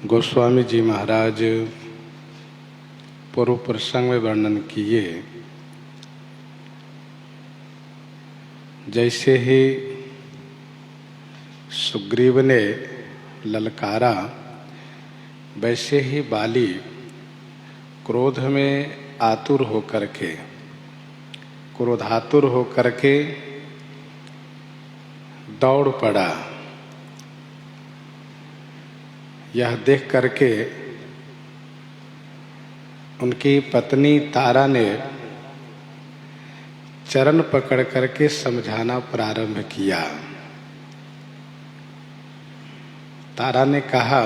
गोस्वामी जी महाराज पूर्व प्रसंग में वर्णन किए, जैसे ही सुग्रीव ने ललकारा वैसे ही बाली क्रोध में आतुर होकर के, क्रोधातुर होकर के दौड़ पड़ा। यह देख करके उनकी पत्नी तारा ने चरण पकड़ करके समझाना प्रारंभ किया। तारा ने कहा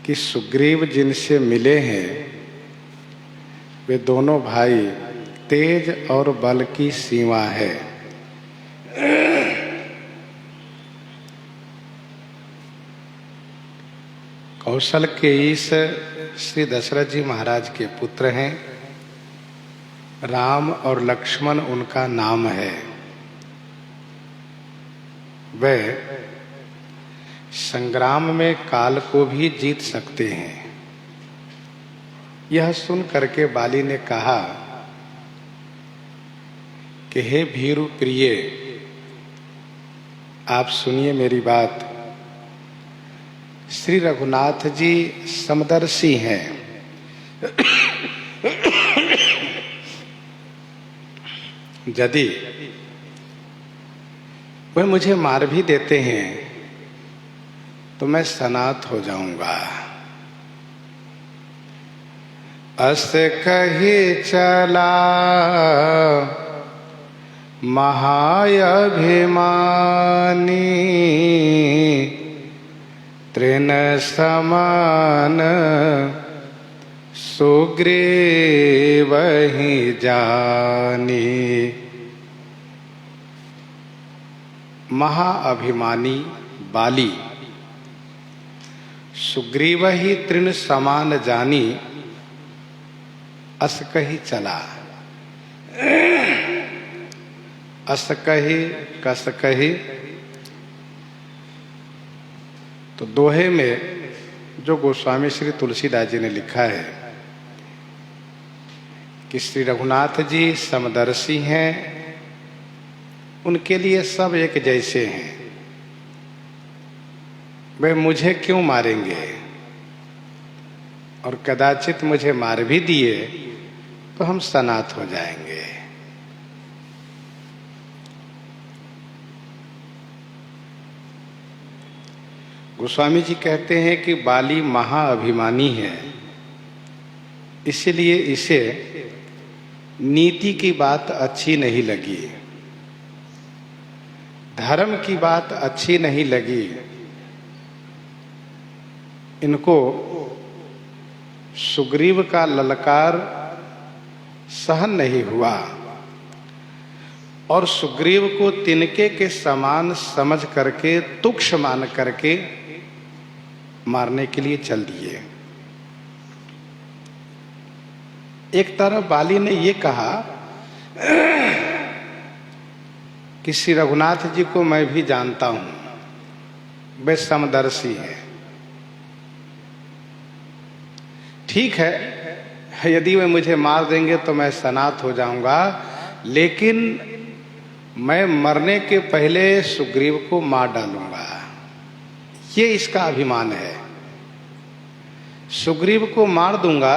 कि सुग्रीव जिनसे मिले हैं वे दोनों भाई तेज और बल की सीमा है। कौशल के इस श्री दशरथ जी महाराज के पुत्र हैं। राम और लक्ष्मण उनका नाम है। वे संग्राम में काल को भी जीत सकते हैं। यह सुन करके बाली ने कहा कि हे भीरु प्रिय, आप सुनिए मेरी बात। श्री रघुनाथ जी समदर्शी हैं। यदि वह मुझे मार भी देते हैं तो मैं सनाथ हो जाऊंगा। अस कही चला महाअभिमानी, तृण समान सुग्रीव ही जानी। महाअभिमानी बाली सुग्रीव ही तृण समान जानी, अस कही चला। अस कही कस कही, तो दोहे में जो गोस्वामी श्री तुलसीदास जी ने लिखा है कि श्री रघुनाथ जी समदर्शी हैं, उनके लिए सब एक जैसे हैं। वे मुझे क्यों मारेंगे, और कदाचित मुझे मार भी दिए तो हम सनाथ हो जाएंगे। गोस्वामी जी कहते हैं कि बाली महाअभिमानी है, इसलिए इसे नीति की बात अच्छी नहीं लगी, धर्म की बात अच्छी नहीं लगी। इनको सुग्रीव का ललकार सहन नहीं हुआ और सुग्रीव को तिनके के समान समझ करके, तुच्छ मान करके मारने के लिए चल दिए। एक तरफ बाली ने ये कहा कि श्री रघुनाथ जी को मैं भी जानता हूं, वे समदर्शी हैं। ठीक है, यदि वे मुझे मार देंगे तो मैं सनाथ हो जाऊंगा, लेकिन मैं मरने के पहले सुग्रीव को मार डालूंगा। ये इसका अभिमान है। सुग्रीव को मार दूंगा,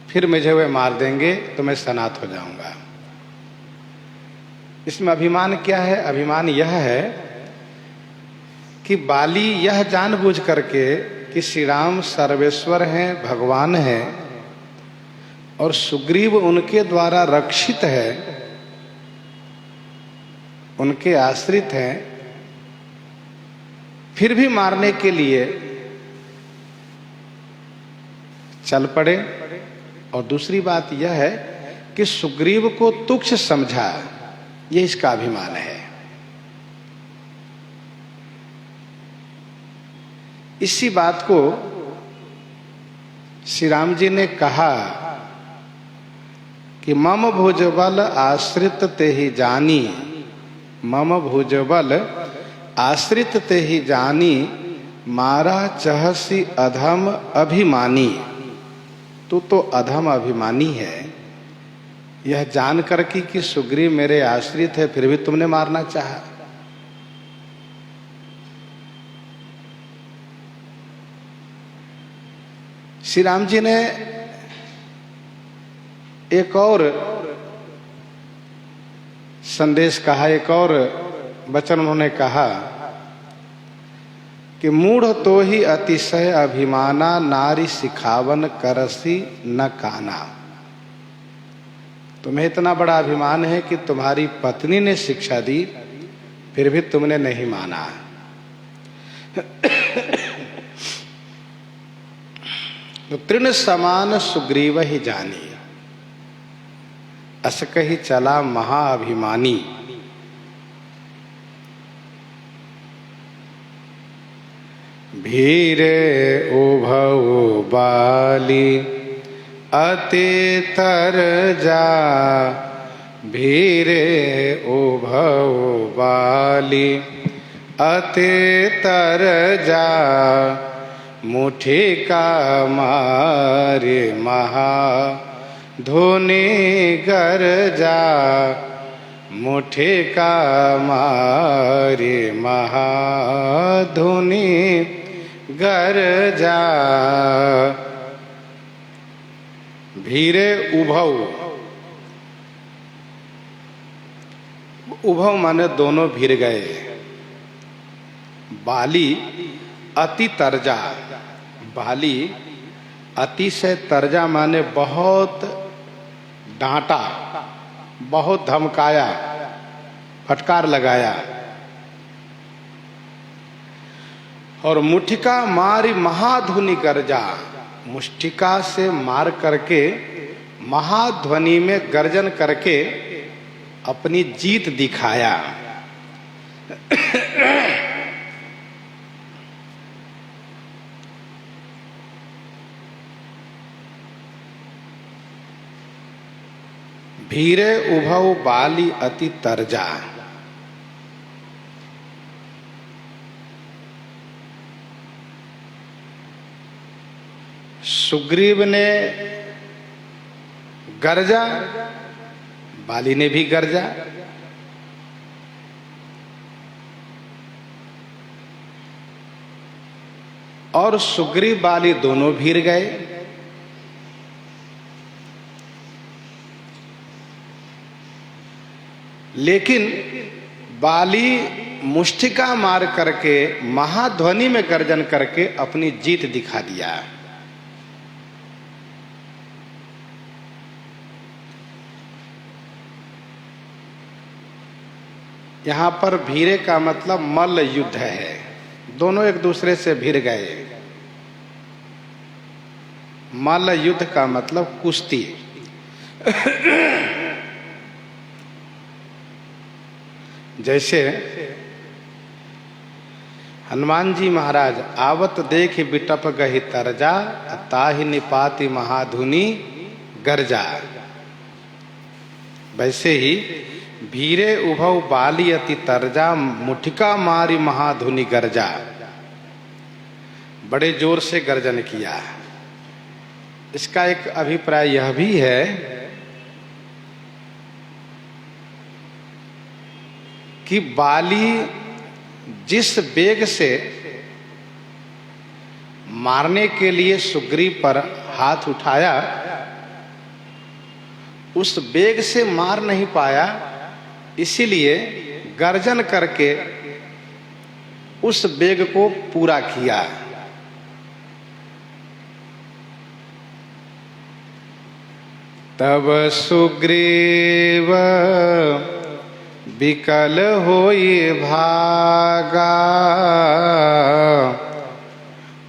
फिर मुझे वे मार देंगे तो मैं सनाथ हो जाऊंगा। इसमें अभिमान क्या है? अभिमान यह है कि बाली यह जानबूझ करके कि श्री राम सर्वेश्वर हैं, भगवान हैं और सुग्रीव उनके द्वारा रक्षित है, उनके आश्रित हैं, फिर भी मारने के लिए चल पड़े। और दूसरी बात यह है कि सुग्रीव को तुच्छ समझा, यह इसका अभिमान है। इसी बात को श्री राम जी ने कहा कि मम भुजबल आश्रित ते ही जानी, मम भुजबल आश्रित ते ही जानी, मारा चहसी अधम अभिमानी। तू तो अधम अभिमानी है, यह जान कर कि सुग्रीव मेरे आश्रित है, फिर भी तुमने मारना चाहा। श्री राम जी ने एक और संदेश कहा, एक और वचन उन्होंने कहा कि मूढ़ तो ही अतिशय अभिमाना, नारी सिखावन करसी न काना। तुम्हें इतना बड़ा अभिमान है कि तुम्हारी पत्नी ने शिक्षा दी, फिर भी तुमने नहीं माना। तो तृण समान सुग्रीव ही जानी, अस कही चला महाअभिमानी। भीरे उभऊ बाली अति तर जा, भीरे उभऊ बाली अति तर जा, मुठी का मारे महा धुनि गरजा, मुठी का मारे महा धुनि गरजा। भीरे उभव, उभव माने दोनों भीर गए। बाली अति तरजा, बाली अतिशय तरजा माने बहुत डांटा, बहुत धमकाया, फटकार लगाया। और मुठिका मारी महाध्वनि गर्जा, मुष्टिका से मार करके महाध्वनि में गर्जन करके अपनी जीत दिखाया। भीरे उभव बाली अति तरजा। सुग्रीव ने गर्जा, बाली ने भी गर्जा। और सुग्रीव बाली दोनों भीर गए। लेकिन बाली मुष्टिका मार करके महाध्वनि में गर्जन करके अपनी जीत दिखा दिया। यहां पर भीरे का मतलब मल्ल युद्ध है, दोनों एक दूसरे से भिड़ गए। मल्ल युद्ध का मतलब कुश्ती। जैसे हनुमान जी महाराज आवत देख बिटप गही तरजा, ताहि निपाति महाधुनि गर्जा। वैसे ही भीरे उभव बाली अति तरजा, मुठिका मारी महाधुनि गर्जा। बड़े जोर से गर्जन किया। इसका एक अभिप्राय यह भी है कि बाली जिस वेग से मारने के लिए सुग्रीव पर हाथ उठाया, उस वेग से मार नहीं पाया, इसीलिए गर्जन करके उस वेग को पूरा किया। तब सुग्रीव विकल होई भागा,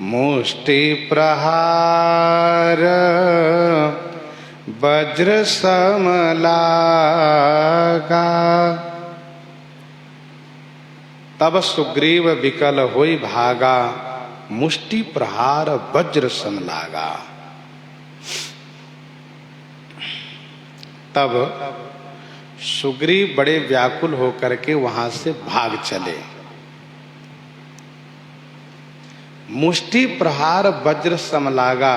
मुष्टि प्रहार वज्र सम लागा। तब सुग्रीव विकल होई भागा, मुष्टि प्रहार वज्र सम लागा। तब सुग्रीव बड़े व्याकुल होकर के वहां से भाग चले। मुष्टि प्रहार वज्र सम लागा,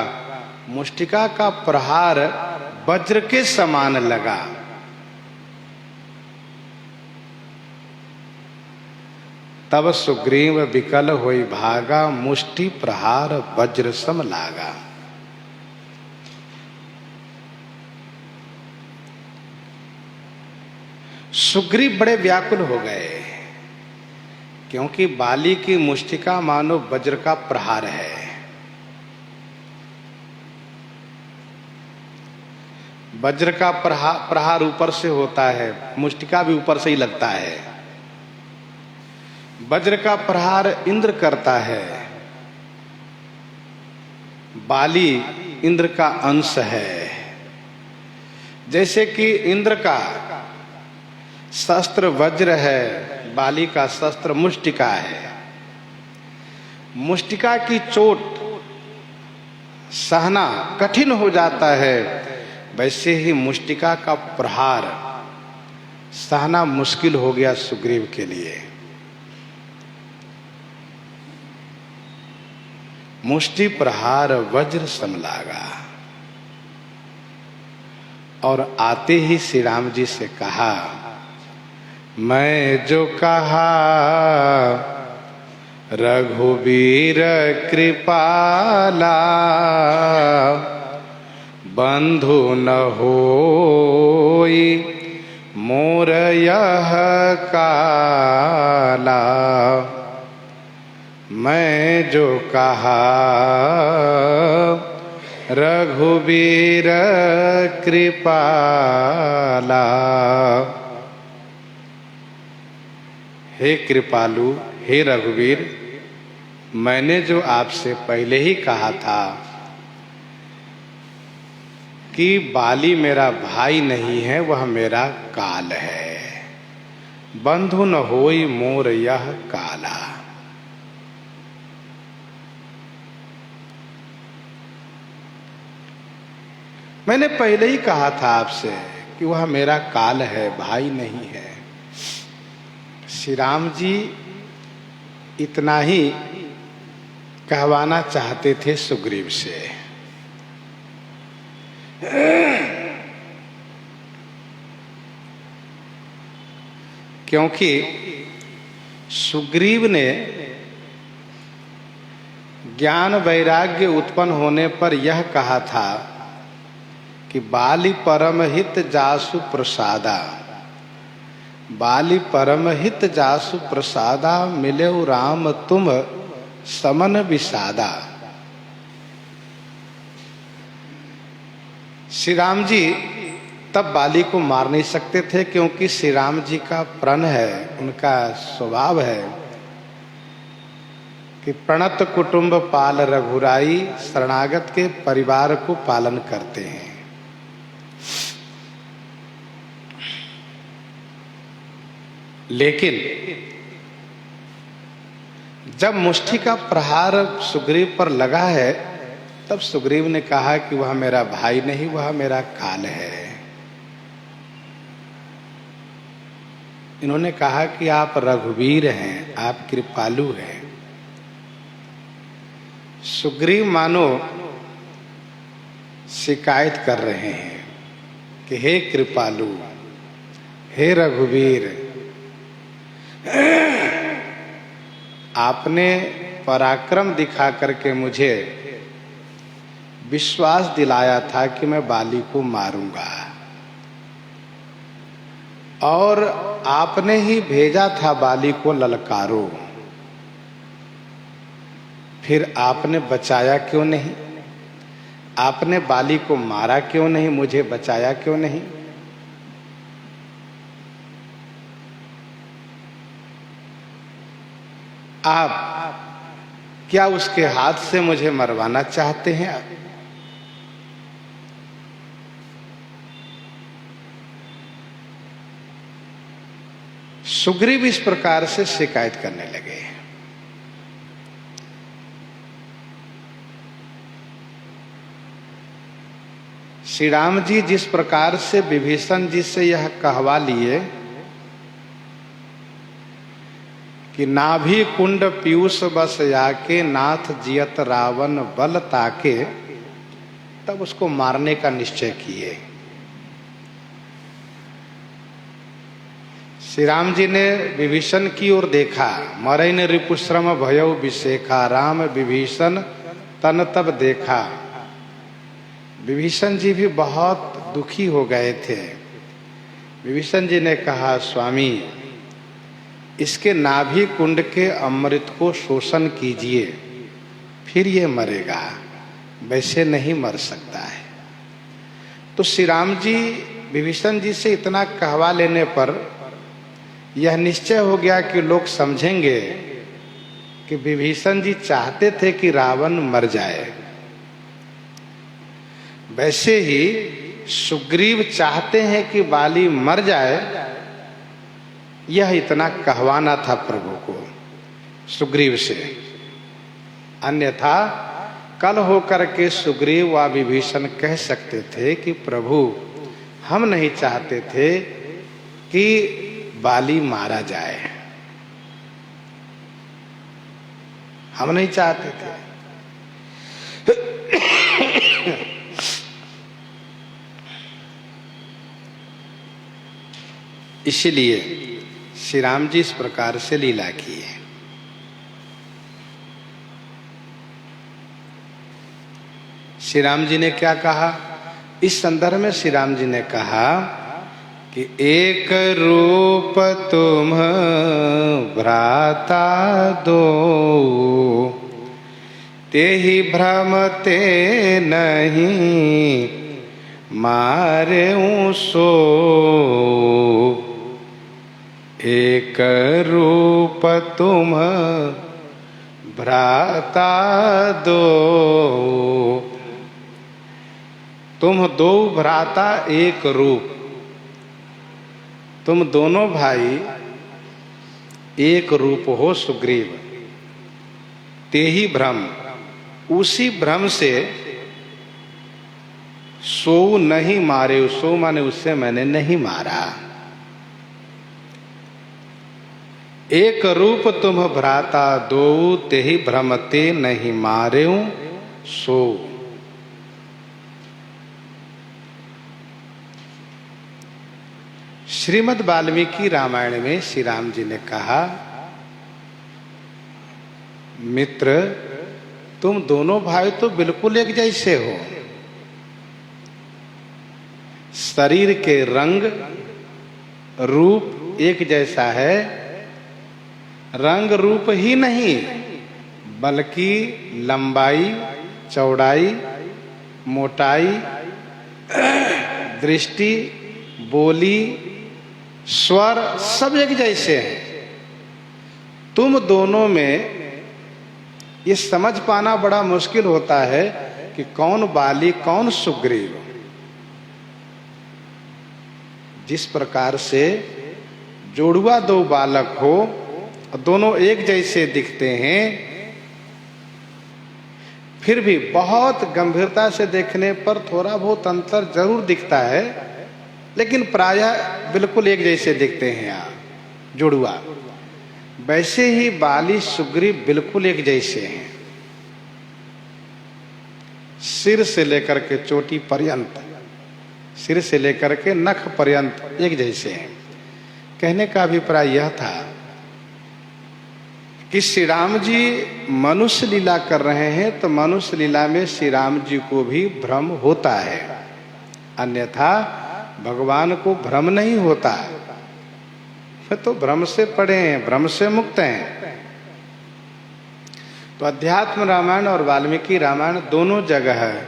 मुष्टिका का प्रहार वज्र के समान लगा। तब सुग्रीव विकल होई भागा, मुष्टि प्रहार वज्र सम लागा। सुग्रीव बड़े व्याकुल हो गए, क्योंकि बाली की मुष्टिका मानो वज्र का प्रहार है। वज्र का प्रहार ऊपर से होता है, मुष्टिका भी ऊपर से ही लगता है। वज्र का प्रहार इंद्र करता है, बाली इंद्र का अंश है। जैसे कि इंद्र का शस्त्र वज्र है, बाली का शस्त्र मुष्टिका है। मुष्टिका की चोट सहना कठिन हो जाता है, वैसे ही मुष्टिका का प्रहार सहना मुश्किल हो गया सुग्रीव के लिए। मुष्टि प्रहार वज्र सम लागा। और आते ही श्री राम जी से कहा, मैं जो कहा रघुवीर कृपाला, बंधु न होई मोर यह काला। मैं जो कहा रघुवीर कृपाला। हे कृपालु, हे रघुवीर, मैंने जो आपसे पहले ही कहा था कि बाली मेरा भाई नहीं है, वह मेरा काल है। बंधु न होई मोर यह काला। मैंने पहले ही कहा था आपसे कि वह मेरा काल है, भाई नहीं है। श्री राम जी इतना ही कहवाना चाहते थे सुग्रीव से। क्योंकि सुग्रीव ने ज्ञान वैराग्य उत्पन्न होने पर यह कहा था कि बाली परम हित जासु प्रसादा, बाली परम हित जासु प्रसादा, मिले राम तुम समन विषादा। श्री राम जी तब बाली को मार नहीं सकते थे, क्योंकि श्री राम जी का प्रण है, उनका स्वभाव है कि प्रणत कुटुंब पाल रघुराई, शरणागत के परिवार को पालन करते हैं। लेकिन जब मुष्टि का प्रहार सुग्रीव पर लगा है, तब सुग्रीव ने कहा कि वह मेरा भाई नहीं, वह मेरा काल है। इन्होंने कहा कि आप रघुवीर हैं, आप कृपालु हैं। सुग्रीव मानो शिकायत कर रहे हैं कि हे कृपालु, हे रघुवीर, आपने पराक्रम दिखा करके मुझे विश्वास दिलाया था कि मैं बाली को मारूंगा, और आपने ही भेजा था बाली को ललकारो। फिर आपने बचाया क्यों नहीं? आपने बाली को मारा क्यों नहीं? मुझे बचाया क्यों नहीं? आप क्या उसके हाथ से मुझे मरवाना चाहते हैं? सुग्रीव इस प्रकार से शिकायत करने लगे। श्री राम जी जिस प्रकार से विभीषण जी से यह कहवा लिए कि नाभि कुंड पीयूष बस जाके नाथ जियत रावण बल ताके, तब उसको मारने का निश्चय किए। श्री राम जी ने विभीषण की ओर देखा, मरई ने रिपुश्रम भयउ विशेखा, राम विभीषण तन तब देखा। विभीषण जी भी बहुत दुखी हो गए थे। विभीषण जी ने कहा, स्वामी इसके नाभि कुंड के अमृत को शोषण कीजिए, फिर ये मरेगा, वैसे नहीं मर सकता है। तो श्री राम जी विभीषण जी से इतना कहवा लेने पर यह निश्चय हो गया कि लोग समझेंगे कि विभीषण जी चाहते थे कि रावण मर जाए। वैसे ही सुग्रीव चाहते हैं कि बाली मर जाए। यह इतना कहवाना था प्रभु को सुग्रीव से, अन्यथा कल होकर के सुग्रीव व विभीषण कह सकते थे कि प्रभु हम नहीं चाहते थे कि बाली मारा जाए, हम नहीं चाहते थे। इसलिए श्री राम जी इस प्रकार से लीला की है। श्री राम जी ने क्या कहा इस संदर्भ में? श्री राम जी ने कहा कि एक रूप तुम भ्राता दो, तेहि भ्रम ते नहीं मारे सो। एक रूप तुम भ्राता दो, तुम दो भ्राता एक रूप, तुम दोनों भाई एक रूप हो सुग्रीव। तेहि भ्रम, उसी भ्रम से सो नहीं मारे, सो माने उससे मैंने नहीं मारा। एक रूप तुम भ्राता दो, तेहि भ्रम ते नहीं मारे सो। श्रीमद् वाल्मीकि रामायण में श्री राम जी ने कहा, मित्र तुम दोनों भाई तो बिल्कुल एक जैसे हो। शरीर के रंग रूप एक जैसा है, रंग रूप ही नहीं बल्कि लंबाई, चौड़ाई, मोटाई, दृष्टि, बोली, स्वर सब एक जैसे हैं। तुम दोनों में ये समझ पाना बड़ा मुश्किल होता है कि कौन बाली कौन सुग्रीव। जिस प्रकार से जोड़ुआ दो बालक हो, दोनों एक जैसे दिखते हैं, फिर भी बहुत गंभीरता से देखने पर थोड़ा बहुत अंतर जरूर दिखता है, लेकिन प्रायः बिल्कुल एक जैसे दिखते हैं आप जुड़वा। वैसे ही बाली सुग्रीव बिल्कुल एक जैसे हैं, सिर से लेकर के चोटी पर्यंत, सिर से लेकर के नख पर्यंत एक जैसे हैं। कहने का अभिप्राय यह था कि श्री राम जी मनुष्य लीला कर रहे हैं, तो मनुष्य लीला में श्री राम जी को भी भ्रम होता है, अन्यथा भगवान को भ्रम नहीं होता। वे तो भ्रम से पड़े हैं, भ्रम से मुक्त हैं। तो अध्यात्म रामायण और वाल्मीकि रामायण दोनों जगह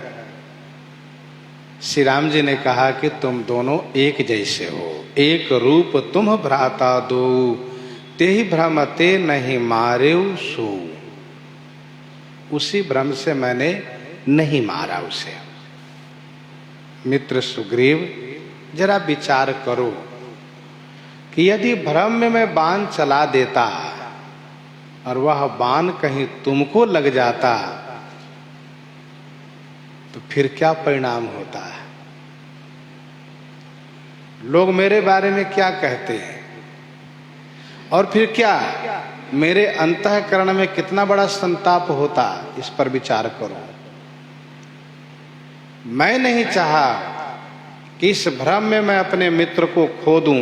श्री राम जी ने कहा कि तुम दोनों एक जैसे हो। एक रूप तुम भ्राता दो, तेहि भ्रम ते नहीं मारे सो। उसी भ्रम से मैंने नहीं मारा उसे। मित्र सुग्रीव जरा विचार करो कि यदि भ्रम में मैं बाण चला देता और वह बाण कहीं तुमको लग जाता तो फिर क्या परिणाम होता है? लोग मेरे बारे में क्या कहते हैं, और फिर क्या मेरे अंतःकरण में कितना बड़ा संताप होता, इस पर विचार करो। मैं नहीं चाहा कि इस भ्रम में मैं अपने मित्र को खो दूं,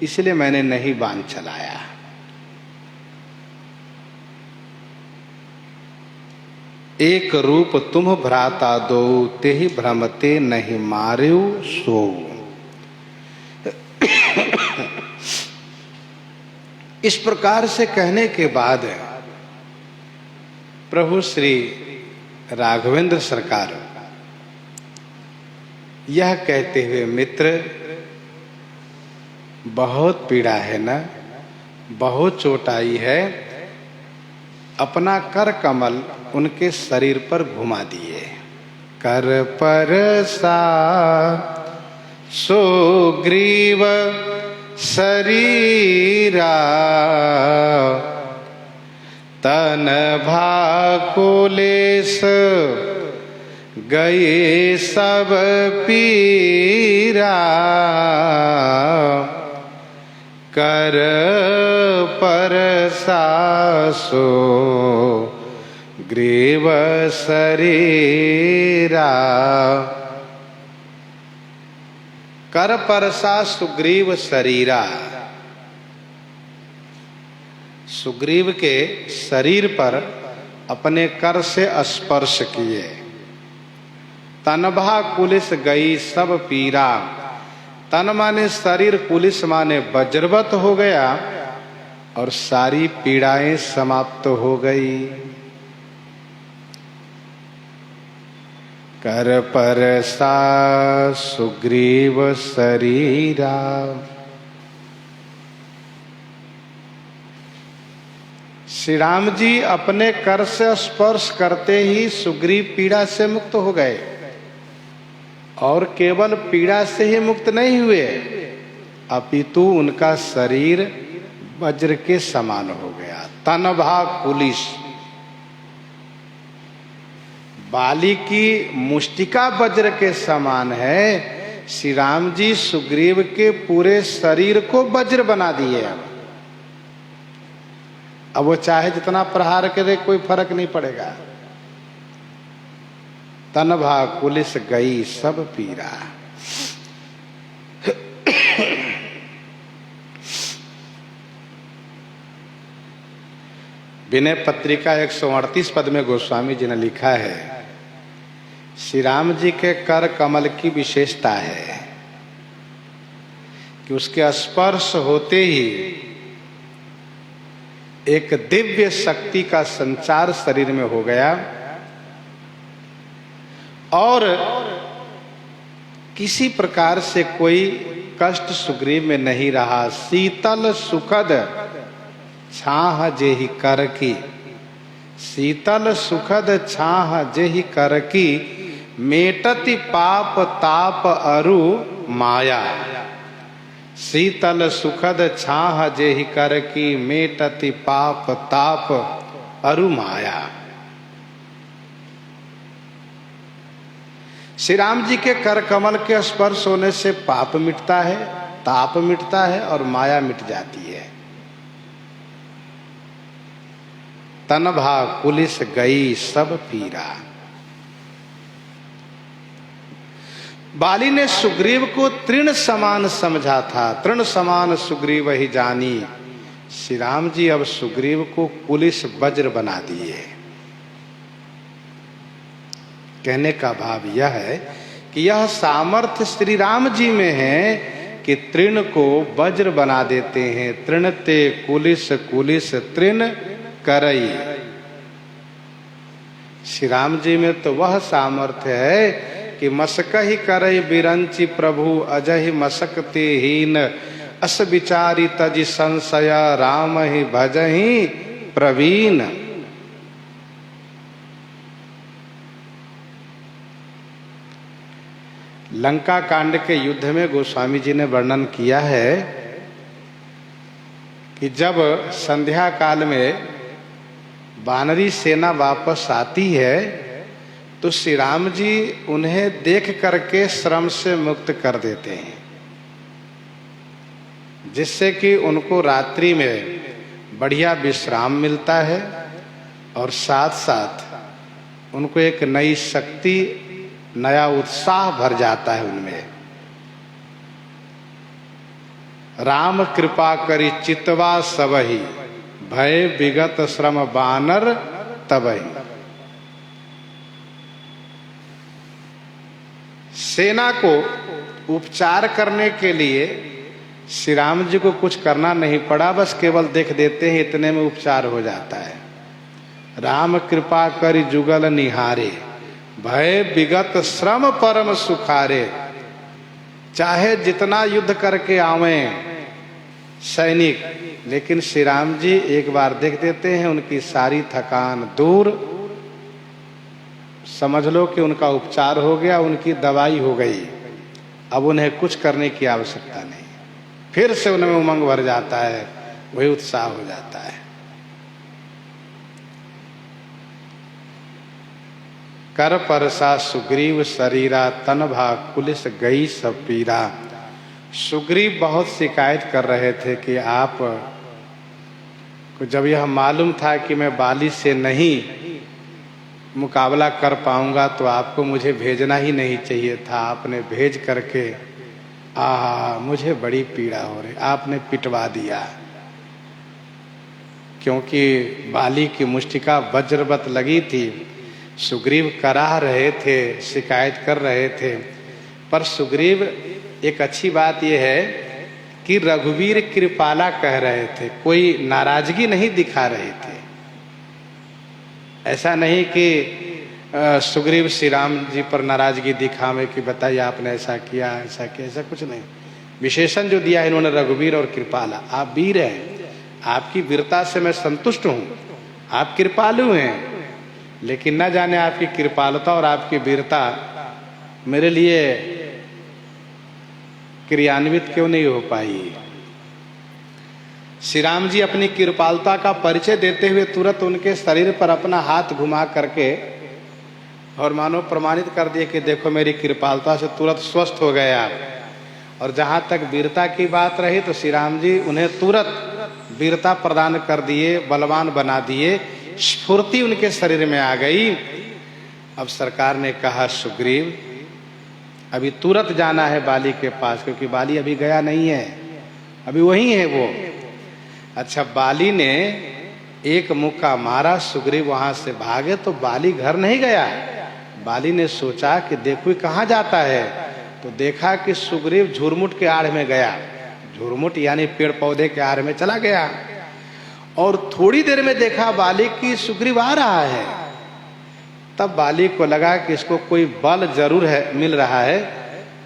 इसलिए मैंने नहीं बाण चलाया। एक रूप तुम भ्राता दो, तेहि भ्रमते नहीं मार्यो सो। इस प्रकार से कहने के बाद प्रभु श्री राघवेंद्र सरकार यह कहते हुए, मित्र बहुत पीड़ा है ना, बहुत चोट आई है, अपना कर कमल उनके शरीर पर घुमा दिए। कर परसा सुग्रीव शरीरा, तन भाकुलेश गए सब पीरा। कर परसा सुग्रीव शरीरा। कर परसा सुग्रीव शरीरा, सुग्रीव के शरीर पर अपने कर से स्पर्श किए। तनभा कुलिस गई सब पीरा, तन माने शरीर, कुलिस माने वज्रवत हो गया और सारी पीड़ाएं समाप्त हो गई। कर परसा सुग्रीव शरीरा। श्री राम जी अपने कर से स्पर्श करते ही सुग्रीव पीड़ा से मुक्त हो गए, और केवल पीड़ा से ही मुक्त नहीं हुए, अपितु उनका शरीर वज्र के समान हो गया। तनभा कुलिस, बाली की मुष्टिका वज्र के समान है। श्री राम जी सुग्रीव के पूरे शरीर को वज्र बना दिए। अब वो चाहे जितना प्रहार करे कोई फर्क नहीं पड़ेगा। तनभा कुलिस गई सब पीरा। विनय पत्रिका 138 पद में गोस्वामी जी ने लिखा है, श्री राम जी के कर कमल की विशेषता है कि उसके स्पर्श होते ही एक दिव्य शक्ति का संचार शरीर में हो गया, और किसी प्रकार से कोई कष्ट सुग्रीव में नहीं रहा। शीतल सुखद छाह जेहि कर की, शीतल सुखद छाह जेहि कर की, मेटति पाप ताप अरु माया। शीतल सुखद छाह जेहि कर की, मेटति पाप ताप अरु माया। श्री राम जी के कर कमल के स्पर्श होने से पाप मिटता है, ताप मिटता है और माया मिट जाती है। तनभा कुलिस गई सब पीरा। बाली ने सुग्रीव को तृण समान समझा था, तृण समान सुग्रीव ही जानी। श्री राम जी अब सुग्रीव को कुलिस वज्र बना दिए। कहने का भाव यह है कि यह सामर्थ्य श्री राम जी में है कि तृण को वज्र बना देते हैं। तृण ते कुलिस कुलिस तृण करई। श्री राम जी में तो वह सामर्थ्य है कि मसकहि करई बिरंचि प्रभु अजहि मसकते हीन। अस विचारी तजि संशय राम ही भजहि प्रवीण। लंका कांड के युद्ध में गोस्वामी जी ने वर्णन किया है कि जब संध्या काल में वानरी सेना वापस आती है तो श्री राम जी उन्हें देख करके श्रम से मुक्त कर देते हैं। जिससे कि उनको रात्रि में बढ़िया विश्राम मिलता है और साथ साथ उनको एक नई शक्ति, नया उत्साह भर जाता है उनमें। राम कृपा करी चितवा सबहि, भय विगत श्रम बानर तबहि। सेना को उपचार करने के लिए श्री राम जी को कुछ करना नहीं पड़ा, बस केवल देख देते हैं, इतने में उपचार हो जाता है। राम कृपा करि जुगल निहारे, भय विगत श्रम परम सुखारे। चाहे जितना युद्ध करके आवें सैनिक, लेकिन श्री राम जी एक बार देख देते हैं, उनकी सारी थकान दूर, समझ लो कि उनका उपचार हो गया, उनकी दवाई हो गई। अब उन्हें कुछ करने की आवश्यकता नहीं, फिर से उनमें उमंग भर जाता है, वही उत्साह हो जाता है। कर परसा सुग्रीव शरीरा, तन भाग कुलिस गई सब पीरा। सुग्रीव बहुत शिकायत कर रहे थे कि आप को जब यह मालूम था कि मैं बाली से नहीं मुकाबला कर पाऊंगा तो आपको मुझे भेजना ही नहीं चाहिए था। आपने भेज करके मुझे बड़ी पीड़ा हो रही, आपने पिटवा दिया। क्योंकि बाली की मुष्टिका वज्रवत लगी थी। सुग्रीव कराह रहे थे, शिकायत कर रहे थे, पर सुग्रीव एक अच्छी बात यह है कि रघुवीर कृपाला कह रहे थे, कोई नाराजगी नहीं दिखा रहे थे। ऐसा नहीं कि सुग्रीव श्री राम जी पर नाराजगी दिखावे कि बताइए आपने ऐसा किया, ऐसा कुछ नहीं। विशेषण जो दिया है इन्होंने रघुवीर और कृपाला, आप वीर हैं, आपकी वीरता से मैं संतुष्ट हूँ, आप कृपालु हैं, लेकिन न जाने आपकी कृपालुता और आपकी वीरता मेरे लिए क्रियान्वित क्यों नहीं हो पाई। श्री राम जी अपनी कृपालुता का परिचय देते हुए तुरंत उनके शरीर पर अपना हाथ घुमा करके और मानो प्रमाणित कर दिए कि देखो मेरी कृपालुता से तुरंत स्वस्थ हो गए आप। और जहाँ तक वीरता की बात रही तो श्री राम जी उन्हें तुरंत वीरता प्रदान कर दिए, बलवान बना दिए, स्फूर्ति उनके शरीर में आ गई। अब सरकार ने कहा सुग्रीव अभी तुरंत जाना है बाली के पास, क्योंकि बाली अभी गया नहीं है, अभी वहीं है वो। अच्छा, बाली ने एक मुक्का मारा, सुग्रीव वहां से भागे तो बाली घर नहीं गया। बाली ने सोचा कि देखो कहाँ जाता है, तो देखा कि सुग्रीव झुरमुट के आड़ में गया। झुरमुट यानी पेड़ पौधे के आड़ में चला गया। और थोड़ी देर में देखा बाली की सुग्रीव आ रहा है। तब बाली को लगा कि इसको कोई बल जरूर है, मिल रहा है,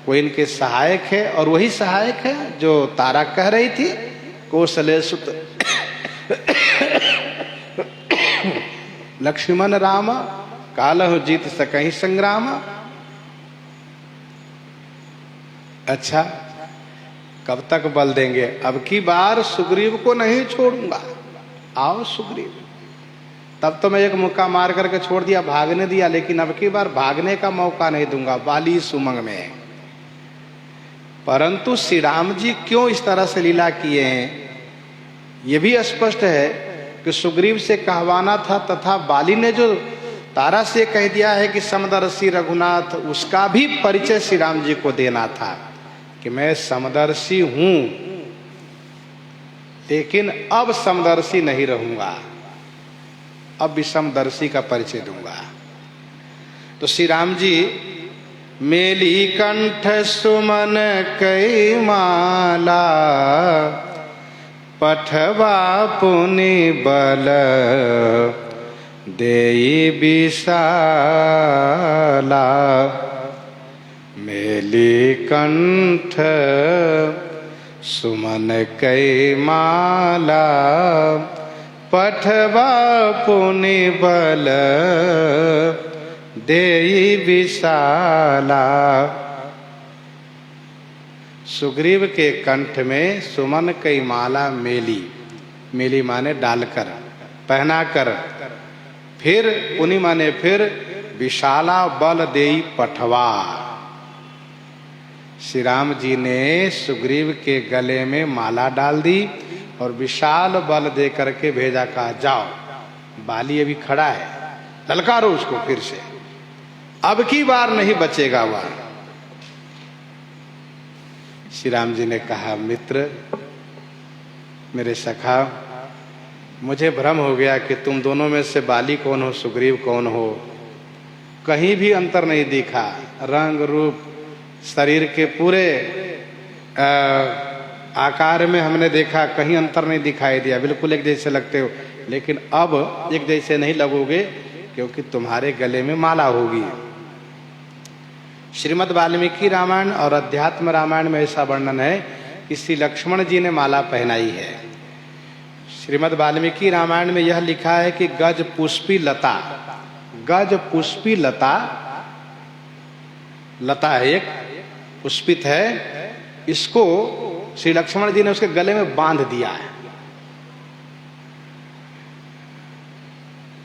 कोई इनके सहायक है। और वही सहायक है जो तारा कह रही थी, कौशले सुत लक्ष्मण राम, कालहु जीत सकहि संग्राम। अच्छा, कब तक बल देंगे? अब की बार सुग्रीव को नहीं छोड़ूंगा, आओ सुग्रीव। तब तो मैं एक मुक्का मार करके छोड़ दिया, भागने दिया, लेकिन अब की बार भागने का मौका नहीं दूंगा, बाली सुमंग में। परंतु श्री राम जी क्यों इस तरह से लीला किए हैं, ये भी स्पष्ट है कि सुग्रीव से कहवाना था, तथा बाली ने जो तारा से कह दिया है कि समदर्शी रघुनाथ, उसका भी परिचय श्री राम जी को देना था कि मैं समदर्शी हूं, लेकिन अब समदर्शी नहीं रहूंगा, अब विषमदर्शी का परिचय दूंगा। तो श्री राम जी मेली कंठ सुमन कई माला, पठवा पुनि बल देई विशाला। मेली कंठ सुमन कई माला, पठवा पुनि बल देई विशाला। सुग्रीव के कंठ में सुमन कई माला मेली, मेली माने डालकर, पहनाकर, फिर पुनि माने फिर, विशाला बल देई पठवा। श्री राम जी ने सुग्रीव के गले में माला डाल दी और विशाल बल दे करके भेजा, कहा जाओ, बाली अभी खड़ा है, ललकारो उसको फिर से, अब की बार नहीं बचेगा वह। श्री राम जी ने कहा, मित्र, मेरे सखा, मुझे भ्रम हो गया कि तुम दोनों में से बाली कौन हो, सुग्रीव कौन हो। कहीं भी अंतर नहीं दिखा, रंग रूप शरीर के पूरे आकार में हमने देखा, कहीं अंतर नहीं दिखाई दिया, बिल्कुल एक जैसे लगते हो। लेकिन अब एक जैसे नहीं लगोगे क्योंकि तुम्हारे गले में माला होगी। श्रीमद् वाल्मीकि रामायण और अध्यात्म रामायण में ऐसा वर्णन है कि श्री लक्ष्मण जी ने माला पहनाई है। श्रीमद् वाल्मीकि रामायण में यह लिखा है कि गज पुष्पी लता, गज पुष्पी लता, लता है एक, पुष्पित है, इसको श्री लक्ष्मण जी ने उसके गले में बांध दिया है।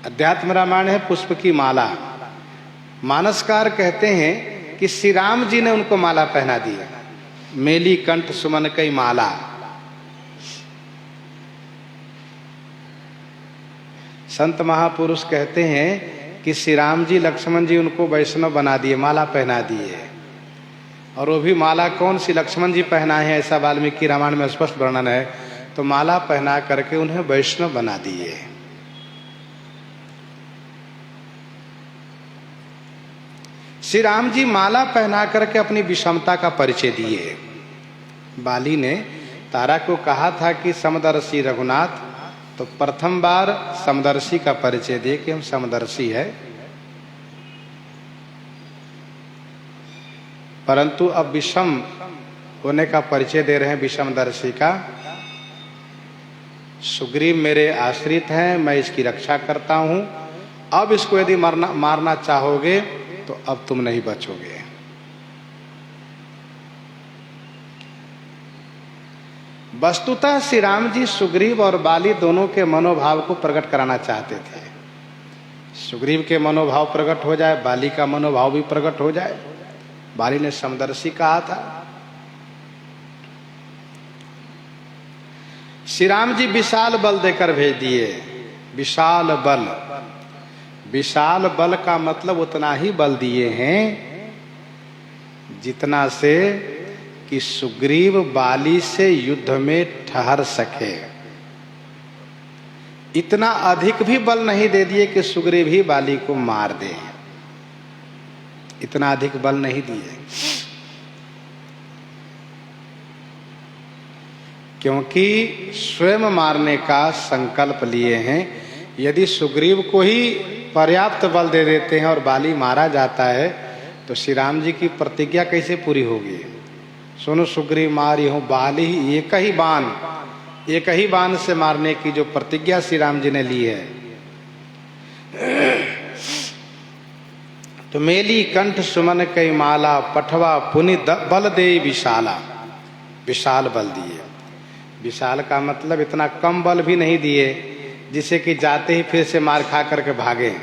अध्यात्म रामायण है पुष्प की माला। मानसकार कहते हैं कि श्री राम जी ने उनको माला पहना दी, मेली कंठ सुमन कई माला। संत महापुरुष कहते हैं कि श्री राम जी लक्ष्मण जी उनको वैष्णव बना दिए, माला पहना दिए। और वो भी माला कौन सी लक्ष्मण जी पहना है ऐसा वाल्मीकि रामायण में स्पष्ट वर्णन है। तो माला पहना करके उन्हें वैष्णव बना दिए। श्री राम जी माला पहना करके अपनी विषमता का परिचय दिए। बाली ने तारा को कहा था कि समदर्शी रघुनाथ, तो प्रथम बार समदर्शी का परिचय दिए कि हम समदर्शी है। परंतु अब विषम होने का परिचय दे रहे हैं, विषमदर्शी का। सुग्रीव मेरे आश्रित हैं, मैं इसकी रक्षा करता हूं। अब इसको यदि मारना चाहोगे तो अब तुम नहीं बचोगे। वस्तुतः श्री राम जी सुग्रीव और बाली दोनों के मनोभाव को प्रकट कराना चाहते थे। सुग्रीव के मनोभाव प्रकट हो जाए, बाली का मनोभाव भी प्रकट हो जाए। बाली ने समदर्शी कहा था। श्री राम जी विशाल बल देकर भेज दिए। विशाल बल, विशाल बल का मतलब उतना ही बल दिए हैं जितना से कि सुग्रीव बाली से युद्ध में ठहर सके। इतना अधिक भी बल नहीं दे दिए कि सुग्रीव ही बाली को मार दे, इतना अधिक बल नहीं दिए। क्योंकि स्वयं मारने का संकल्प लिए हैं। यदि सुग्रीव को ही पर्याप्त बल दे देते हैं और बाली मारा जाता है तो श्री राम जी की प्रतिज्ञा कैसे पूरी होगी। सुनो सुग्रीव मारी हूं बाली, एक ही बाण से मारने की जो प्रतिज्ञा श्री राम जी ने ली है। तो मेली कंठ सुमन कई माला, पठवा पुनि बल दे विशाला, विशाल बल दिए। विशाल का मतलब इतना कम बल भी नहीं दिए जिसे कि जाते ही फिर से मार खा करके भागे।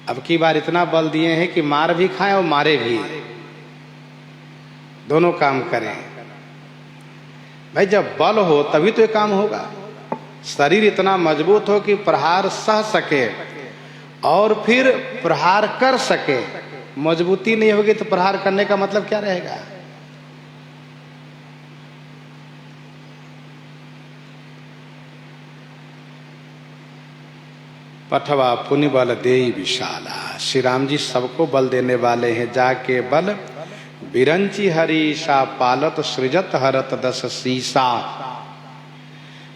अब की बार इतना बल दिए हैं कि मार भी खाएं और मारे भी, दोनों काम करें। भाई जब बल हो तभी तो ये काम होगा। शरीर इतना मजबूत हो कि प्रहार सह सके और फिर प्रहार कर सके। मजबूती नहीं होगी तो प्रहार करने का मतलब क्या रहेगा। पठवा पुनि बल देई विशाला। श्री राम जी सबको बल देने वाले हैं। जाके बल बिरंची हरीशा, पालत सृजत हरत दस सीसा।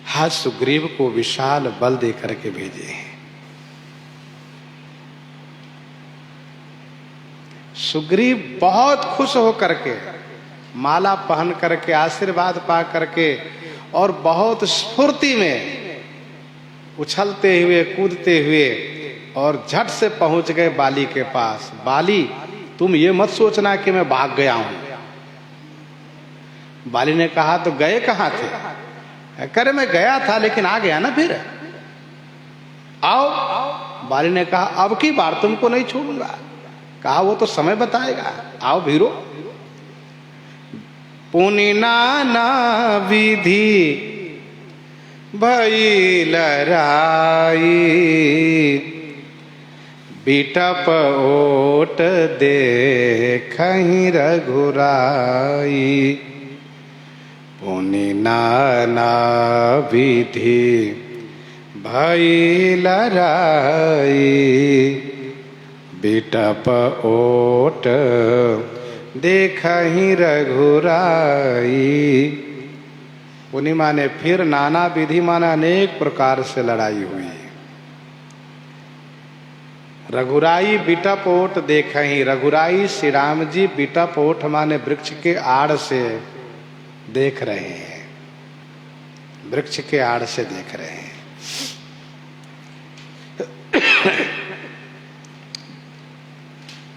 हाथ सुग्रीव को विशाल बल दे करके भेजे। सुग्रीव बहुत खुश हो करके, माला पहन करके, आशीर्वाद पा करके और बहुत स्फूर्ति में उछलते हुए कूदते हुए और झट से पहुंच गए बाली के पास। बाली तुम ये मत सोचना कि मैं भाग गया हूं। बाली ने कहा तो गए कहां थे। करे मैं गया था लेकिन आ गया ना, फिर आओ। बाली ने कहा अब की बार तुमको नहीं छोड़ूंगा। कहा वो तो समय बताएगा, आओ भीरो। पुनि नाना विधि भई लड़ाई, बिटप ओट देखहि रघुराई। पुनि नाना विधि भई लड़ाई, बिटप ओट देखहि रघुराई। पुनि माने फिर, नाना विधि माने अनेक प्रकार से लड़ाई हुई। रघुराई बिटप ओट देखहि, रघुराई श्री राम जी बिटप ओट माने वृक्ष के आड़ से देख रहे हैं, वृक्ष के आड़ से देख रहे हैं।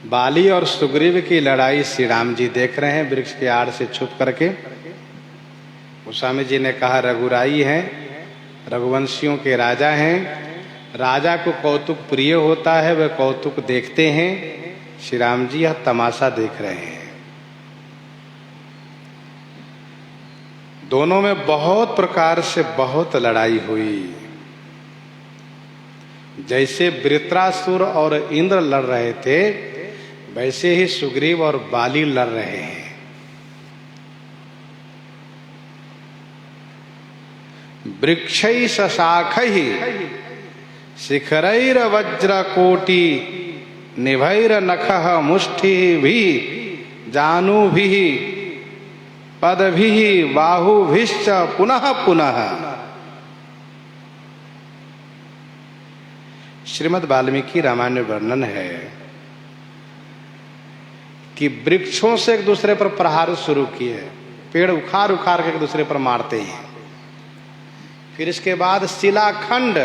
बाली और सुग्रीव की लड़ाई श्री राम जी देख रहे हैं वृक्ष के आड़ से छुप करके। गोस्वामी जी ने कहा रघुराई हैं, रघुवंशियों के राजा हैं, राजा को कौतुक प्रिय होता है, वह कौतुक देखते हैं। श्री राम जी यह तमाशा देख रहे हैं। दोनों में बहुत प्रकार से बहुत लड़ाई हुई। जैसे वृत्रासुर और इंद्र लड़ रहे थे, वैसे ही सुग्रीव और बाली लड़ रहे हैं। वृक्षै सशाखै शिखरैर वज्रकोटि निभैर नखः मुष्टिभिः जानुभिः पदभिः बाहुभिश्च पुनः पुनः। श्रीमद् वाल्मीकि रामायण में वर्णन है कि वृक्षों से एक दूसरे पर प्रहार शुरू किए, पेड़ उखाड़ उखाड़ के एक दूसरे पर मारते हैं। फिर इसके बाद शिलाखंड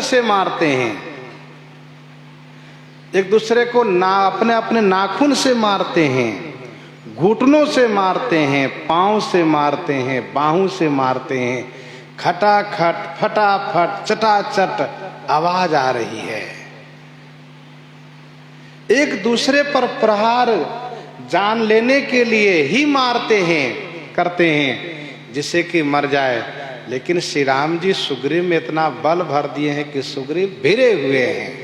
से मारते हैं, एक दूसरे को अपने अपने नाखून से मारते हैं, घुटनों से मारते हैं, पांव से मारते हैं, बाहों से मारते हैं। खटाखट फटाफट चटाचट आवाज आ रही है। एक दूसरे पर प्रहार जान लेने के लिए ही मारते हैं, करते हैं, जिससे कि मर जाए। लेकिन श्री राम जी सुग्रीव में इतना बल भर दिए हैं कि सुग्रीव भिरे हुए हैं।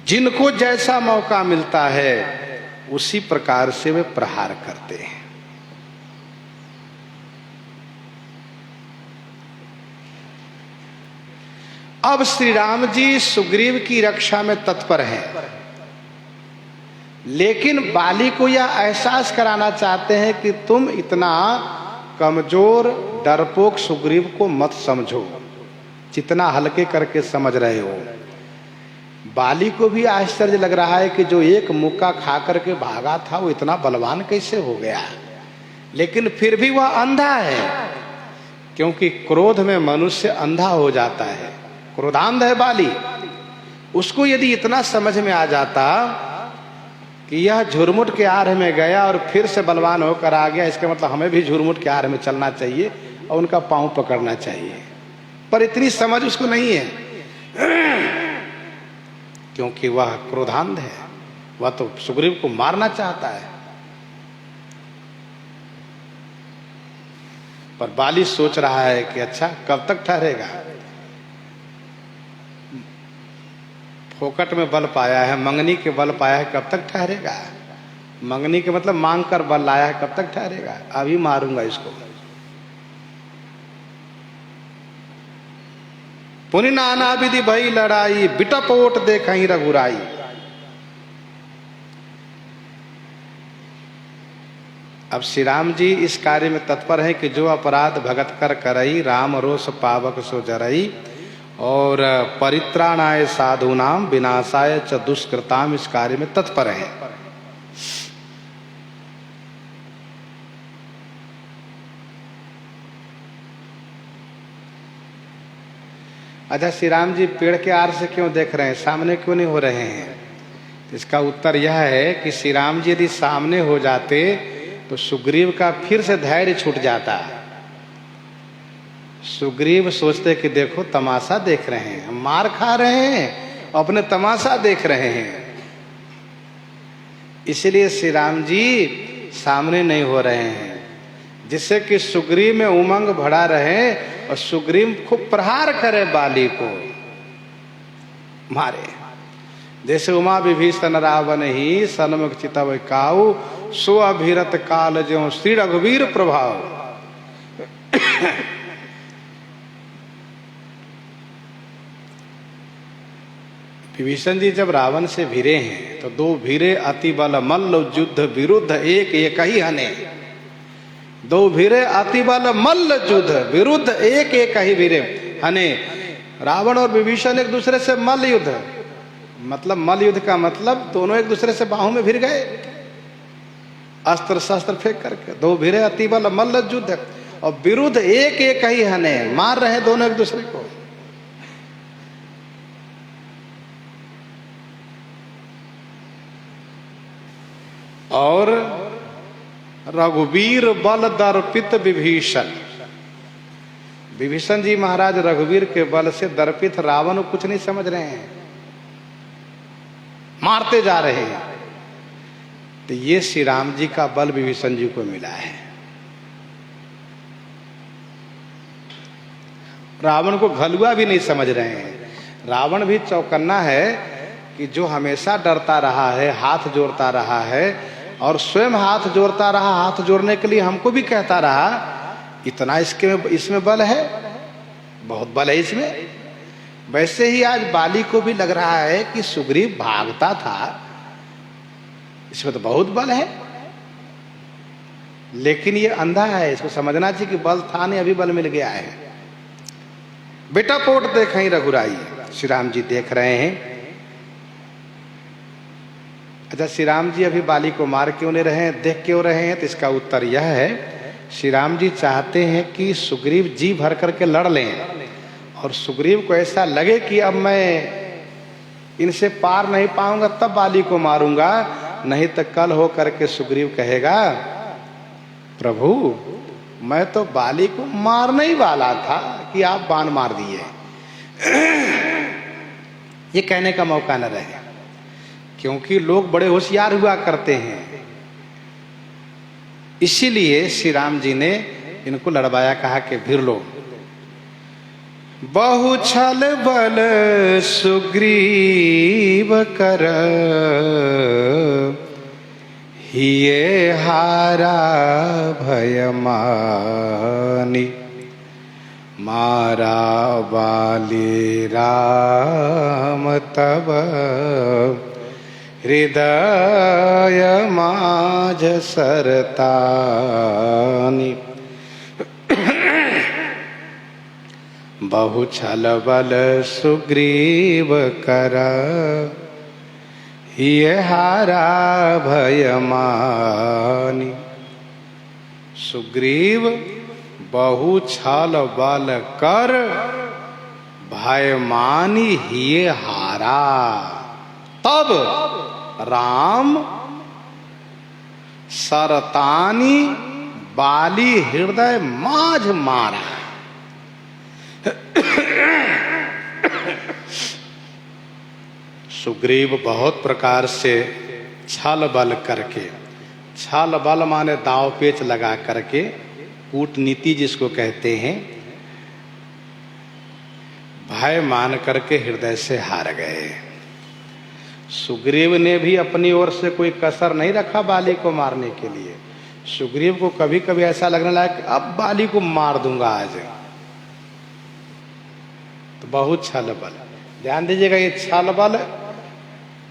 जिनको जैसा मौका मिलता है उसी प्रकार से वे प्रहार करते हैं। अब श्री राम जी सुग्रीव की रक्षा में तत्पर हैं, लेकिन बाली को यह एहसास कराना चाहते हैं कि तुम इतना कमजोर डरपोक सुग्रीव को मत समझो, जितना हल्के करके समझ रहे हो। बाली को भी आश्चर्य लग रहा है कि जो एक मुक्का खा करके भागा था वो इतना बलवान कैसे हो गया। लेकिन फिर भी वह अंधा है, क्योंकि क्रोध में मनुष्य अंधा हो जाता है। क्रोधांध है बाली। उसको यदि इतना समझ में आ जाता कि यह झुरमुट के आड़ में गया और फिर से बलवान होकर आ गया, इसका मतलब हमें भी झुरमुट के आड़ में चलना चाहिए और उनका पांव पकड़ना चाहिए। पर इतनी समझ उसको नहीं है, क्योंकि वह क्रोधांध है। वह तो सुग्रीव को मारना चाहता है। पर बाली सोच रहा है कि अच्छा कब तक ठहरेगा। फोकट में बल पाया है, मंगनी के बल पाया है, कब तक ठहरेगा। मंगनी के मतलब मांग कर बल लाया है, कब तक ठहरेगा। अभी मारूंगा इसको। पुनि नाना विधि भई लड़ाई, बिटप ओट देखहि रघुराई। अब श्री राम जी इस कार्य में तत्पर हैं कि जो अपराध भगत कर करई, राम रोष पावक सो जरई, और परित्राणाय साधूनाम विनाशाय च दुष्कृताम, इस कार्य में तत्पर हैं। अच्छा, श्री राम जी पेड़ के आड़ से क्यों देख रहे हैं, सामने क्यों नहीं हो रहे हैं। इसका उत्तर यह है कि श्री राम जी यदि सामने हो जाते तो सुग्रीव का फिर से धैर्य छूट जाता। सुग्रीव सोचते कि देखो तमाशा देख रहे हैं, हम मार खा रहे हैं, अपने तमाशा देख रहे हैं। इसलिए श्री राम जी सामने नहीं हो रहे हैं, जिससे कि सुग्रीव में उमंग भरा रहे और सुग्रीव खूब प्रहार करे, बाली को मारे। जैसे उमा विभीषण रावण ही सन्मुख चितव काऊ, सो अभिरत काल ज्यों श्री रघुवीर प्रभाव। विभीषण जी जब रावण से भिरे हैं तो दो भिरे अति बल मल्ल युद्ध विरुद्ध एक ही हने। दो भिरे अति बल मल्ल युद्ध विरुद्ध एक ही भिरे हने। रावण और विभीषण एक दूसरे से मल्ल युद्ध, मतलब मल्ल युद्ध का मतलब दोनों एक दूसरे से बाहों में भिर गए, अस्त्र शस्त्र फेंक करके। दो भिरे अति बल मल्ल युद्ध और विरुद्ध एक ही हने, मार रहे दोनों एक दूसरे को। और रघुवीर बल दर्पित विभीषण, विभीषण जी महाराज रघुवीर के बल से दर्पित रावण को कुछ नहीं समझ रहे हैं, मारते जा रहे हैं। तो ये श्री राम जी का बल विभीषण जी को मिला है। रावण को घलुआ भी नहीं समझ रहे हैं। रावण भी चौकन्ना है कि जो हमेशा डरता रहा है, हाथ जोड़ता रहा है और स्वयं हाथ जोड़ता रहा, हाथ जोड़ने के लिए हमको भी कहता रहा, इतना इसमें बल है, बहुत बल है इसमें। वैसे ही आज बाली को भी लग रहा है कि सुग्रीव भागता था, इसमें तो बहुत बल है। लेकिन ये अंधा है, इसको समझना चाहिए कि बल था नहीं, अभी बल मिल गया है। बेटा पोट देखें रघुराई, श्री राम जी देख रहे हैं। अच्छा, श्री राम जी अभी बाली को मार क्यों नहीं रहे हैं, देख क्यों रहे हैं? तो इसका उत्तर यह है, श्री राम जी चाहते हैं कि सुग्रीव जी भर करके लड़ लें और सुग्रीव को ऐसा लगे कि अब मैं इनसे पार नहीं पाऊंगा, तब बाली को मारूंगा। नहीं तो कल हो करके सुग्रीव कहेगा, प्रभु मैं तो बाली को मारने ही वाला था कि आप बाण मार दिए। ये कहने का मौका न रहे, क्योंकि लोग बड़े होशियार हुआ करते हैं। इसीलिए श्री राम जी ने इनको लड़वाया, कहा कि भिर लो। बहु छल बल सुग्रीव कर, हिये हारा भय मानी। मारा बाली राम तब, हृदय माझ सरतानी। बहु छल बल सुग्रीव कर, हिये हारा भय मानी। सुग्रीव बहु छल बल कर, भय मानी हिये हारा। तब राम सरतानी, बाली हृदय माझ मारा। सुग्रीव बहुत प्रकार से छल बल करके, छल बल माने दाव पेच लगा करके, कूटनीति जिसको कहते हैं, भय मान करके हृदय से हार गए। सुग्रीव ने भी अपनी ओर से कोई कसर नहीं रखा बाली को मारने के लिए। सुग्रीव को कभी कभी ऐसा लगने लगा कि अब बाली को मार दूंगा आज। तो बहुत छल बल, ध्यान दीजिएगा, ये छल बल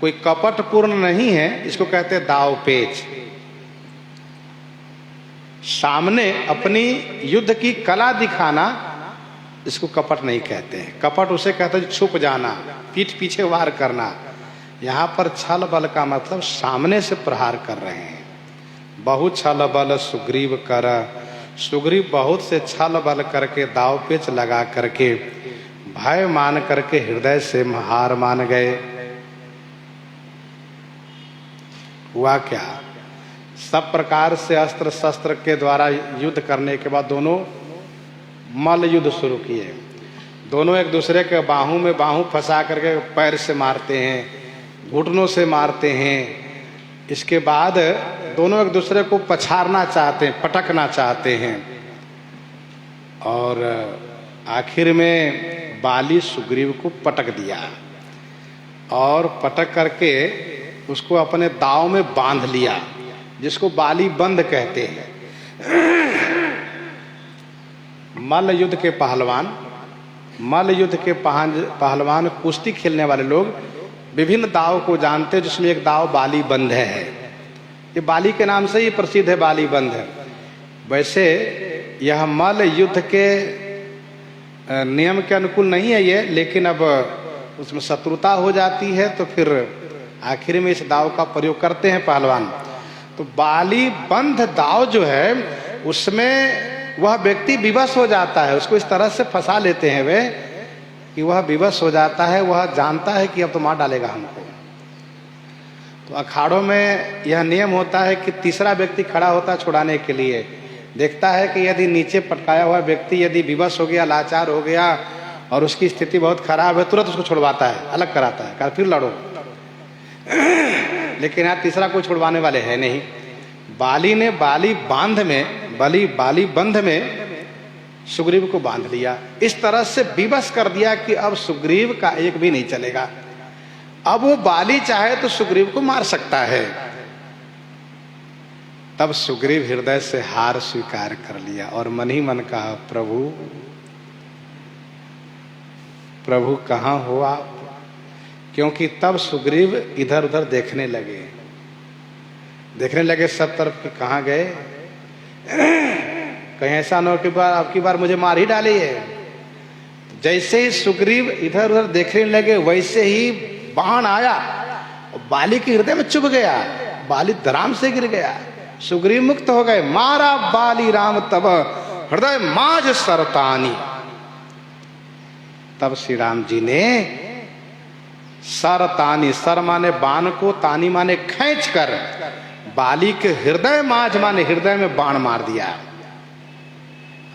कोई कपटपूर्ण नहीं है, इसको कहते हैं दाव पेच। सामने अपनी युद्ध की कला दिखाना, इसको कपट नहीं कहते हैं। कपट उसे कहते हैं छुप जाना, पीठ पीछे वार करना। यहाँ पर छल बल का मतलब सामने से प्रहार कर रहे हैं। बहुत छल बल सुग्रीव कर, सुग्रीव बहुत से छल बल करके, दाव पेच लगा करके, भय मान करके हृदय से हार मान गए। हुआ क्या, सब प्रकार से अस्त्र शस्त्र के द्वारा युद्ध करने के बाद दोनों मल्ल युद्ध शुरू किए। दोनों एक दूसरे के बाहों में बाहों फंसा करके पैर से मारते हैं, घुटनों से मारते हैं। इसके बाद दोनों एक दूसरे को पछाड़ना चाहते हैं, पटकना चाहते हैं। और आखिर में बाली सुग्रीव को पटक दिया और पटक करके उसको अपने दांव में बांध लिया, जिसको बाली बंद कहते हैं। मल्ल युद्ध के पहलवान, कुश्ती खेलने वाले लोग विभिन्न दाव को जानते हैं, जिसमें एक दाव बाली बंध है। ये बाली के नाम से ही प्रसिद्ध है, बाली बंध है। वैसे यह मल्ल युद्ध के नियम के अनुकूल नहीं है ये, लेकिन अब उसमें शत्रुता हो जाती है तो फिर आखिर में इस दाव का प्रयोग करते हैं पहलवान। तो बाली बंध दाव जो है उसमें वह व्यक्ति विवश हो जाता है, उसको इस तरह से फंसा लेते हैं वे कि वह विवश हो जाता है, वह जानता है कि अब तो मार डालेगा हमको। तो अखाड़ों में यह नियम होता है कि तीसरा व्यक्ति खड़ा होता है छुड़ाने के लिए, देखता है कि यदि नीचे पटकाया हुआ व्यक्ति यदि विवश हो गया, लाचार हो गया और उसकी स्थिति बहुत खराब है, तुरंत उसको छुड़वाता है, अलग कराता है, फिर लड़ो। लेकिन यहाँ तीसरा कोई छुड़वाने वाले है नहीं। बाली ने बाली बंध में सुग्रीव को बांध लिया, इस तरह से विवश कर दिया कि अब सुग्रीव का एक भी नहीं चलेगा। अब वो बाली चाहे तो सुग्रीव को मार सकता है। तब सुग्रीव हृदय से हार स्वीकार कर लिया और मन ही मन कहा, प्रभु कहाँ हो आप? क्योंकि तब सुग्रीव इधर उधर देखने लगे सब तरफ कि कहाँ गए, कहीं ऐसा न हो कि अब की बार मुझे मार ही डाली है। जैसे ही सुग्रीव इधर उधर देखने लगे वैसे ही बाण आया और बाली के हृदय में चुभ गया, बाली धराम से गिर गया, सुग्रीव मुक्त हो गए। मारा बाली राम तब हृदय माज सरतानी। तब श्री राम जी ने सरतानी, सर माने बाण को, तानी माने खींच कर, बाली के हृदय माज माने हृदय में बाण मार दिया।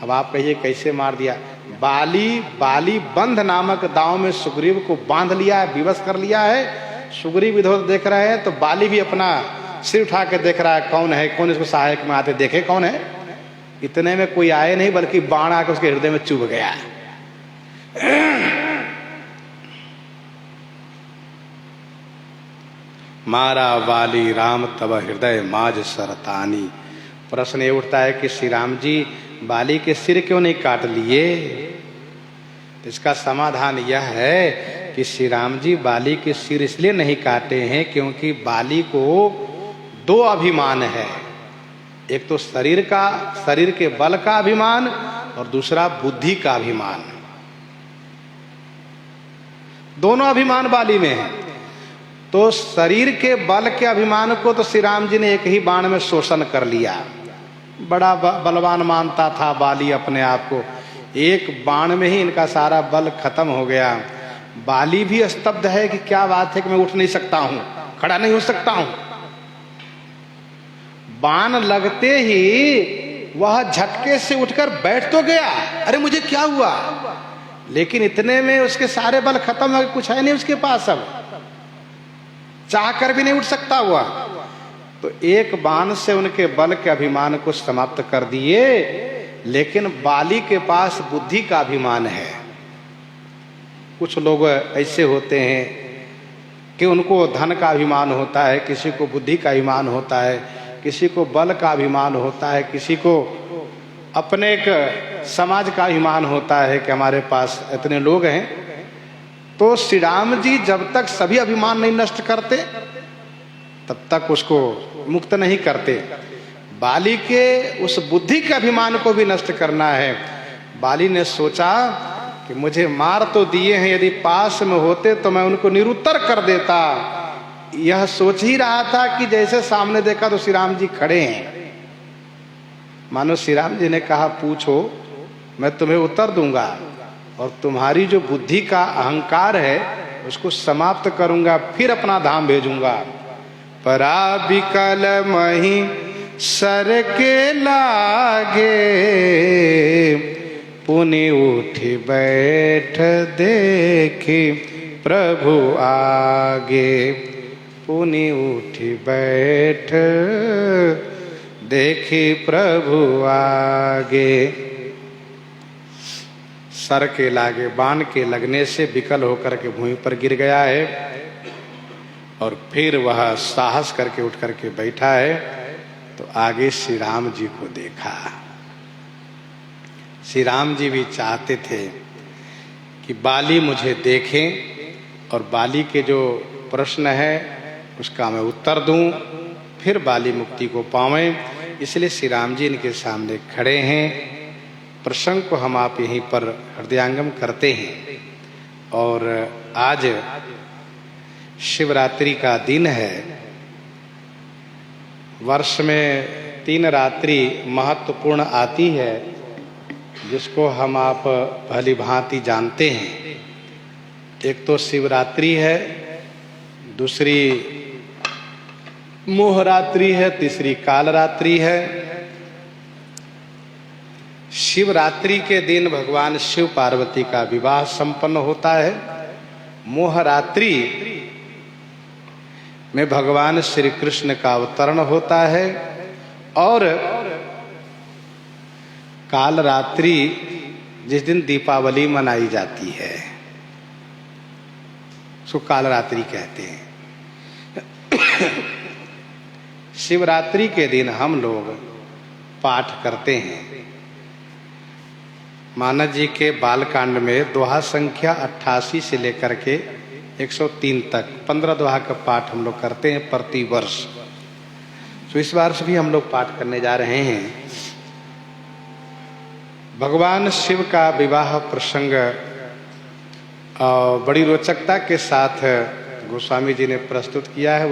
अब आप कहिए कैसे मार दिया? बाली बंध नामक दांव में सुग्रीव को बांध लिया है, विवश कर लिया है। सुग्रीव इधर देख रहे हैं तो बाली भी अपना सिर उठा के देख रहा है कौन है, कौन इसको सहायक में आते देखे कौन है। इतने में कोई आए नहीं, बल्कि बाण आकर उसके हृदय में चुभ गया। मारा बाली राम तब हृदय माज सरतानी। प्रश्न ये उठता है कि श्री राम जी बाली के सिर क्यों नहीं काट लिए? तो इसका समाधान यह है कि श्री राम जी बाली के सिर इसलिए नहीं काटे हैं क्योंकि बाली को दो अभिमान है, एक तो शरीर के बल का अभिमान और दूसरा बुद्धि का अभिमान। दोनों अभिमान बाली में है। तो शरीर के बल के अभिमान को तो श्री राम जी ने एक ही बाण में शोषण कर लिया। बड़ा बलवान मानता था बाली अपने आप को, एक बाण में ही इनका सारा बल खत्म हो गया। बाली भी स्तब्ध है कि क्या बात है कि मैं उठ नहीं सकता हूं, खड़ा नहीं हो सकता हूं। बाण लगते ही वह झटके से उठकर बैठ तो गया, अरे मुझे क्या हुआ, लेकिन इतने में उसके सारे बल खत्म हो गए, कुछ है नहीं उसके पास, अब चाह कर भी नहीं उठ सकता हुआ। तो एक बाण से उनके बल के अभिमान को समाप्त कर दिए। लेकिन बाली के पास बुद्धि का अभिमान है। कुछ लोग ऐसे होते हैं कि उनको धन का अभिमान होता है, किसी को बुद्धि का अभिमान होता है, किसी को बल का अभिमान होता है, किसी को अपने एक समाज का अभिमान होता है कि हमारे पास इतने लोग हैं। तो श्री राम जी जब तक सभी अभिमान नहीं नष्ट करते तब तक उसको मुक्त नहीं करते। बाली के उस बुद्धि के अभिमान को भी नष्ट करना है। बाली ने सोचा कि मुझे मार तो दिए हैं, यदि पास में होते तो मैं उनको निरुत्तर कर देता। यह सोच ही रहा था कि जैसे सामने देखा तो श्री राम जी खड़े हैं। मानो श्री राम जी ने कहा, पूछो मैं तुम्हें उत्तर दूंगा और तुम्हारी जो बुद्धि का अहंकार है उसको समाप्त करूंगा, फिर अपना धाम भेजूंगा। परा बिकल मही सर के लागे, पुनि उठी बैठ देखी प्रभु आगे। पुनि उठी बैठ देखी प्रभु आगे। सर के लागे बाण के लगने से विकल होकर के भूमि पर गिर गया है और फिर वह साहस करके उठ करके बैठा है। तो आगे श्री राम जी को देखा। श्री राम जी भी चाहते थे कि बाली मुझे देखें और बाली के जो प्रश्न है उसका मैं उत्तर दूं, फिर बाली मुक्ति को पावें। इसलिए श्री राम जी इनके सामने खड़े हैं। प्रसंग को हम आप यहीं पर हृदयांगम करते हैं। और आज शिवरात्रि का दिन है। वर्ष में 3 रात्रि महत्वपूर्ण आती है, जिसको हम आप भली भांति जानते हैं। एक तो शिवरात्रि है, दूसरी मोहरात्रि है, तीसरी कालरात्रि है। शिवरात्रि के दिन भगवान शिव पार्वती का विवाह संपन्न होता है। मोहरात्रि में भगवान श्री कृष्ण का अवतरण होता है। और कालरात्रि जिस दिन दीपावली मनाई जाती है उसको कालरात्रि कहते हैं। शिवरात्रि के दिन हम लोग पाठ करते हैं। मानव जी के बालकांड में दोहा संख्या 88 से लेकर के 103 तक 15 दोहा का पाठ हम लोग करते हैं प्रति वर्ष। तो इस वर्ष भी हम लोग पाठ करने जा रहे हैं। भगवान शिव का विवाह प्रसंग बड़ी रोचकता के साथ गोस्वामी जी ने प्रस्तुत किया है।